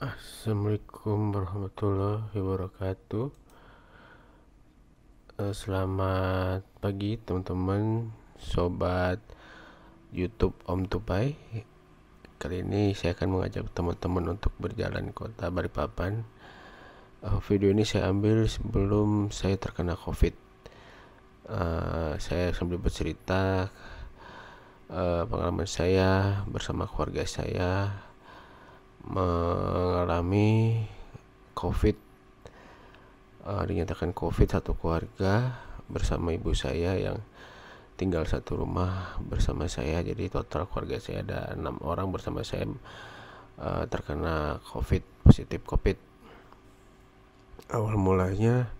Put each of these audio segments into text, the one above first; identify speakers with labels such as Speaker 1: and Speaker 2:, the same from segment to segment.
Speaker 1: Assalamualaikum warahmatullahi wabarakatuh. Selamat pagi teman-teman, sobat YouTube Om Tupai. Kali ini saya akan mengajak teman-teman untuk berjalan kota Balikpapan. Video ini saya ambil sebelum saya terkena COVID. Saya sambil bercerita pengalaman saya bersama keluarga saya mengalami COVID, dinyatakan COVID satu keluarga bersama ibu saya yang tinggal satu rumah bersama saya. Jadi total keluarga saya ada 6 orang bersama saya terkena COVID, positif COVID. Awal mulanya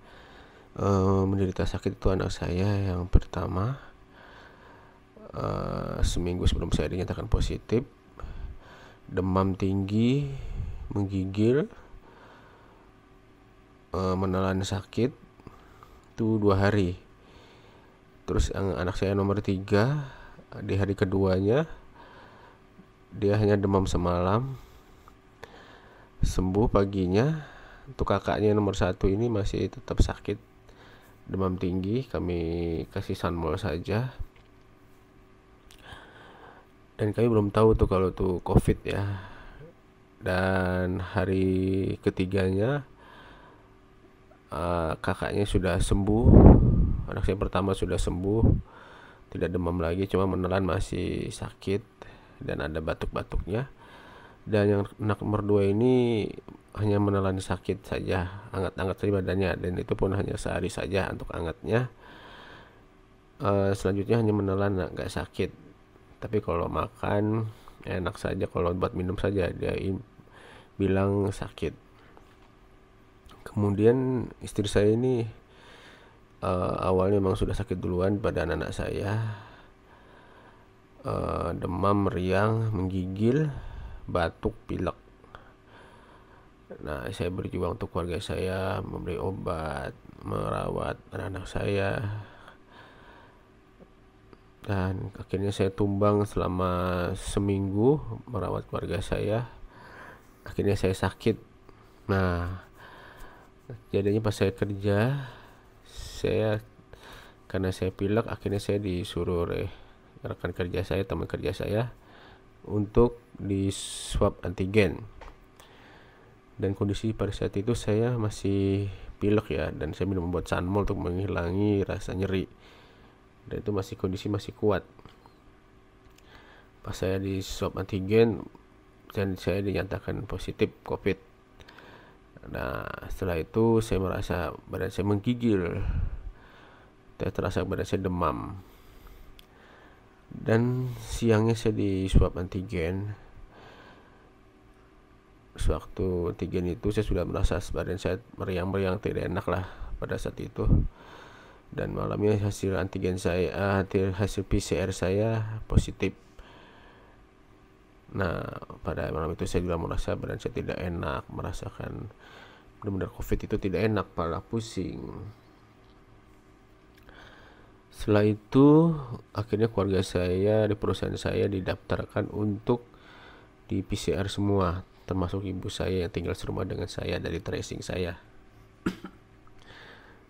Speaker 1: menderita sakit itu anak saya yang pertama. Seminggu sebelum saya dinyatakan positif, demam tinggi, menggigil, menelan sakit itu 2 hari. Terus anak saya nomor 3, di hari keduanya dia hanya demam semalam, sembuh paginya. Untuk kakaknya nomor 1 ini masih tetap sakit, demam tinggi, kami kasih Sunmol saja. Dan kami belum tahu tuh kalau tuh COVID ya. Dan hari ketiganya kakaknya sudah sembuh, anak saya pertama sudah sembuh, tidak demam lagi, cuma menelan masih sakit dan ada batuk-batuknya. Dan yang anak nomor 2 ini hanya menelan sakit saja, hangat-hangat saja badannya, dan itu pun hanya sehari saja untuk hangatnya. Selanjutnya hanya menelan, nggak sakit, tapi kalau makan enak saja, kalau buat minum saja dia bilang sakit. Kemudian istri saya ini awalnya memang sudah sakit duluan pada anak-anak saya, demam, meriang, menggigil, batuk, pilek. Nah, saya berjuang untuk keluarga saya, memberi obat, merawat anak-anak saya, dan akhirnya saya tumbang selama seminggu merawat keluarga saya. Akhirnya saya sakit. Nah, jadinya pas saya kerja, karena saya pilek, akhirnya saya disuruh rekan kerja saya, teman kerja saya, untuk di swab antigen. Dan kondisi pada saat itu saya masih pilek ya, dan saya minum obat Sunmol untuk menghilangi rasa nyeri, dan itu kondisi masih kuat. Pas saya di swab antigen dan saya dinyatakan positif COVID. Nah, setelah itu saya merasa badan saya menggigil, saya terasa badan saya demam. Dan siangnya saya di swab antigen. Sewaktu antigen itu saya sudah merasa badan saya meriang-meriang, tidak enak lah pada saat itu. Dan malamnya hasil antigen saya, hasil PCR saya positif. Nah, pada malam itu saya juga merasa badan saya tidak enak, merasakan benar-benar COVID itu tidak enak, kepala pusing. Setelah itu akhirnya keluarga saya di perusahaan saya didaftarkan untuk di PCR semua, termasuk ibu saya yang tinggal serumah dengan saya, dari tracing saya.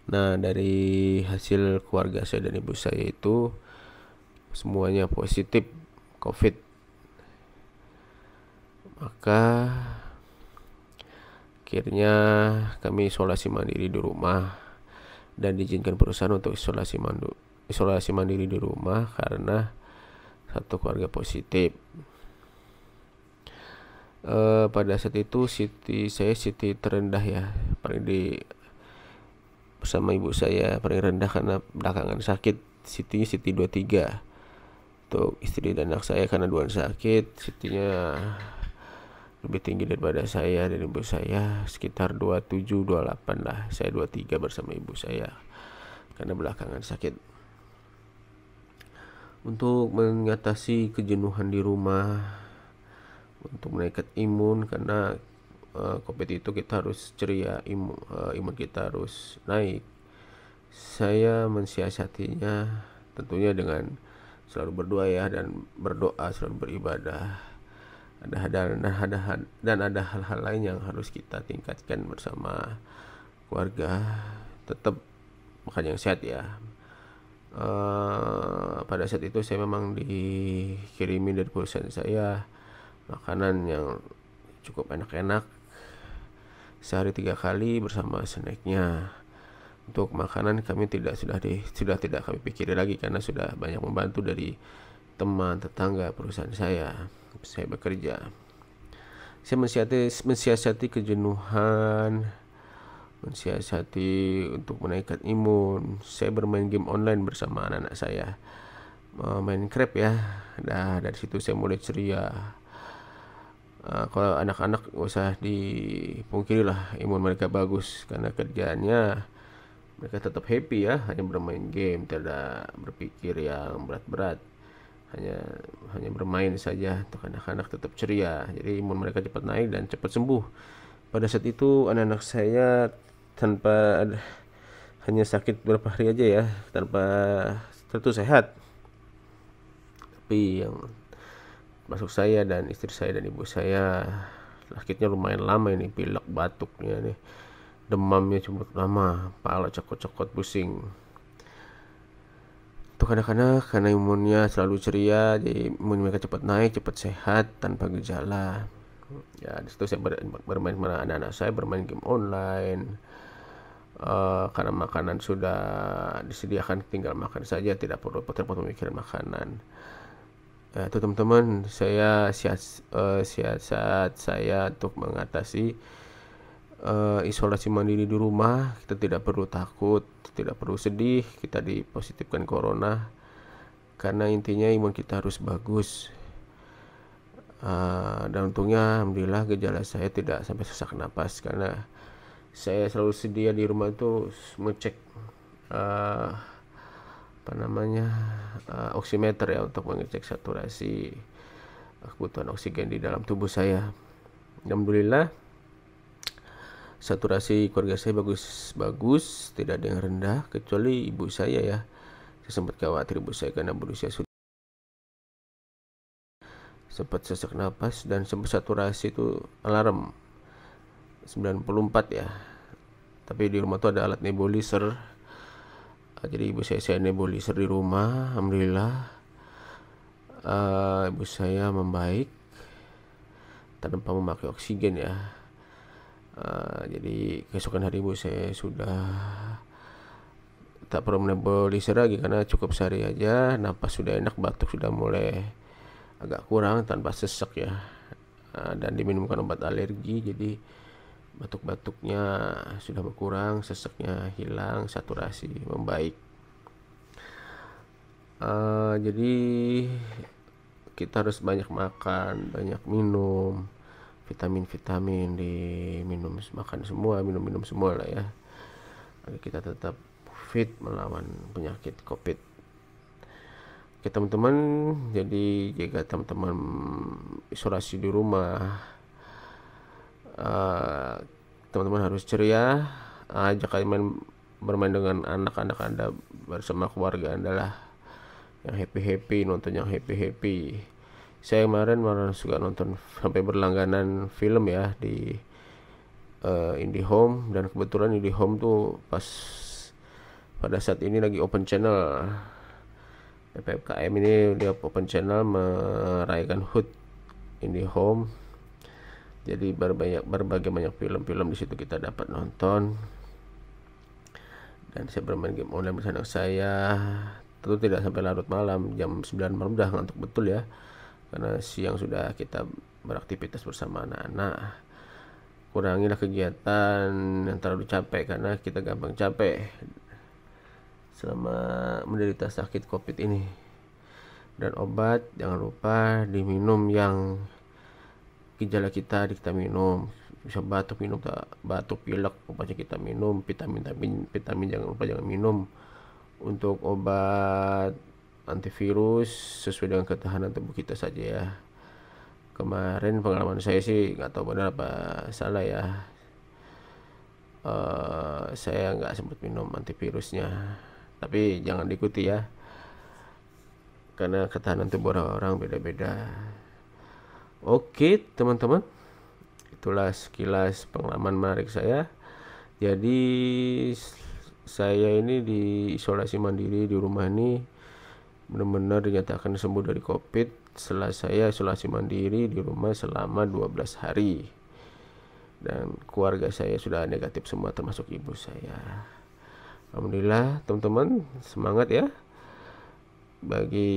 Speaker 1: Nah, dari hasil keluarga saya dan ibu saya itu semuanya positif COVID. Maka akhirnya kami isolasi mandiri di rumah dan diizinkan perusahaan untuk isolasi mandiri di rumah karena satu keluarga positif. Pada saat itu Siti terendah ya, paling bersama ibu saya paling rendah karena belakangan sakit. Siti 23. Untuk istri dan anak saya karena dua sakit, Sitinya lebih tinggi daripada saya dan ibu saya, sekitar 27 28 lah. Saya 23 bersama ibu saya karena belakangan sakit. Untuk mengatasi kejenuhan di rumah, untuk menaikkan imun, karena COVID itu kita harus ceria, imun kita harus naik. Saya mensiasatinya tentunya dengan selalu berdoa ya, dan berdoa, selalu beribadah ada hal-hal lain yang harus kita tingkatkan bersama keluarga. Tetap makan yang sehat ya. Pada saat itu saya memang dikirimin dari perusahaan saya makanan yang cukup enak-enak, sehari 3 kali bersama snacknya. Untuk makanan kami sudah tidak kami pikir lagi karena sudah banyak membantu dari teman tetangga perusahaan saya bekerja. Saya mensiasati kejenuhan, mensiasati untuk menaikkan imun. Saya bermain game online bersama anak-anak saya, Minecraft ya. Dari situ saya mulai ceria. Kalau anak-anak gak usah dipungkiri lah, imun mereka bagus karena kerjaannya mereka tetap happy ya, hanya bermain game, tidak berpikir yang berat-berat, hanya bermain saja. Untuk anak-anak tetap ceria, jadi imun mereka cepat naik dan cepat sembuh. Pada saat itu anak-anak saya hanya sakit beberapa hari aja ya, tanpa tentu sehat. Tapi yang masuk saya dan istri saya dan ibu saya sakitnya lumayan lama ini, pilek batuknya nih, demamnya cukup lama, kepala cokot-cokot pusing. Untuk anak-anak karena imunnya selalu ceria, jadi imun mereka cepat naik, cepat sehat tanpa gejala. Ya di situ saya bermain sama anak-anak saya, bermain game online. Karena makanan sudah disediakan, tinggal makan saja, tidak perlu repot-repot memikirkan makanan. Itu teman-teman, siasat saya untuk mengatasi isolasi mandiri di rumah. Kita tidak perlu takut, tidak perlu sedih kita dipositifkan corona, karena intinya imun kita harus bagus. Dan untungnya alhamdulillah gejala saya tidak sampai sesak napas, karena saya selalu sedia di rumah itu mengecek oximeter ya, untuk mengecek saturasi kebutuhan oksigen di dalam tubuh saya. Alhamdulillah saturasi keluarga saya bagus, tidak ada yang rendah, kecuali ibu saya ya. Saya sempat khawatir ibu saya karena berusia sudah sempat sesak napas dan sempat saturasi itu alarm 94 ya. Tapi di rumah tuh ada alat nebulizer, jadi ibu saya nebulizer di rumah. Alhamdulillah ibu saya membaik tanpa memakai oksigen ya. Jadi keesokan hari ibu saya sudah tak perlu nebulizer lagi, karena cukup sehari aja napas sudah enak, batuk sudah mulai agak kurang tanpa sesak ya. Dan diminumkan obat alergi, jadi batuk-batuknya sudah berkurang, sesaknya hilang, saturasi membaik. Jadi kita harus banyak makan, banyak minum, vitamin diminum, makan semua, minum semua lah ya, agar kita tetap fit melawan penyakit COVID. Oke teman-teman, jadi jika teman-teman isolasi di rumah, teman-teman harus ceria. Ajak kalian bermain dengan anak-anak Anda bersama keluarga Anda lah, yang happy, nonton yang happy. Saya kemarin malah suka nonton sampai berlangganan film ya di IndiHome, dan kebetulan IndiHome tuh pada saat ini lagi open channel. PPKM ini dia open channel merayakan HUT IndiHome. Jadi berbagai banyak film-film di situ kita dapat nonton. Dan saya bermain game online bersama saya. Tentu tidak sampai larut malam, jam 9 malam udah ngantuk betul ya. Karena siang sudah kita beraktivitas bersama anak-anak. Kurangilah kegiatan yang terlalu capek, karena kita gampang capek selama menderita sakit COVID ini. Dan obat jangan lupa diminum, yang gejala kita minum. Bisa batuk, minum batuk, pilek, obatnya kita minum. Vitamin jangan minum. Untuk obat antivirus sesuai dengan ketahanan tubuh kita saja ya. Kemarin pengalaman saya sih nggak tahu benar apa salah ya, saya nggak sempat minum antivirusnya, tapi jangan diikuti ya, karena ketahanan tubuh orang beda-beda. Oke teman-teman, itulah sekilas pengalaman menarik saya. Jadi saya ini di isolasi mandiri di rumah ini benar-benar dinyatakan sembuh dari COVID setelah saya isolasi mandiri di rumah selama 12 hari. Dan keluarga saya sudah negatif semua termasuk ibu saya. Alhamdulillah teman-teman, semangat ya. Bagi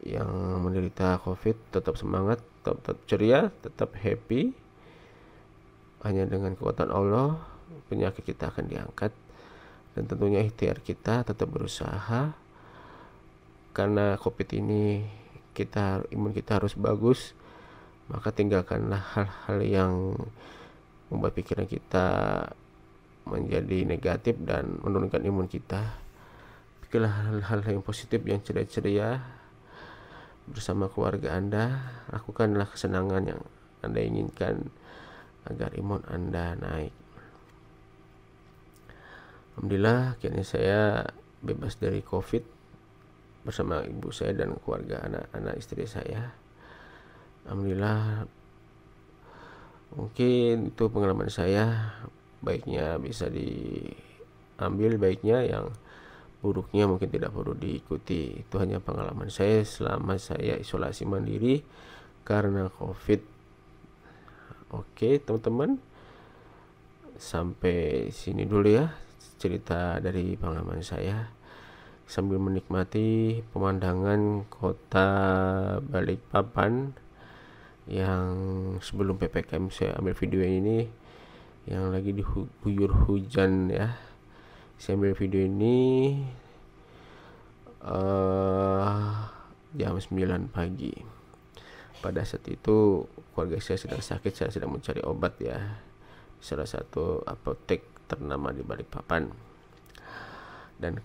Speaker 1: yang menderita COVID, tetap semangat, tetap ceria, tetap happy. Hanya dengan kekuatan Allah penyakit kita akan diangkat. Dan tentunya ikhtiar kita tetap berusaha, karena COVID ini imun kita harus bagus. Maka tinggalkanlah hal-hal yang membuat pikiran kita menjadi negatif dan menurunkan imun kita. Pikirlah hal-hal yang positif, yang ceria-ceria bersama keluarga Anda. Lakukanlah kesenangan yang Anda inginkan agar imun Anda naik. Alhamdulillah akhirnya saya bebas dari COVID bersama ibu saya dan keluarga anak-anak istri saya. Alhamdulillah, mungkin itu pengalaman saya. Baiknya bisa diambil baiknya, yang buruknya mungkin tidak perlu diikuti. Itu hanya pengalaman saya selama saya isolasi mandiri karena COVID. Oke teman-teman, sampai sini dulu ya cerita dari pengalaman saya, sambil menikmati pemandangan kota Balikpapan yang sebelum PPKM. Saya ambil video ini yang lagi diguyur hujan ya. Saya ambil video ini jam 9 pagi. Pada saat itu keluarga saya sedang sakit, saya sedang mencari obat ya, salah satu apotek ternama di Balikpapan. Dan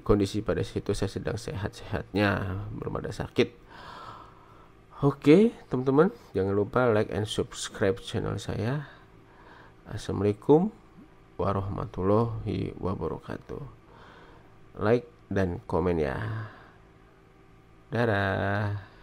Speaker 1: kondisi pada situ saya sedang sehat-sehatnya, belum ada sakit. Oke teman-teman, jangan lupa like and subscribe channel saya. Assalamualaikum warahmatullahi wabarakatuh. Like dan komen ya. Dadah.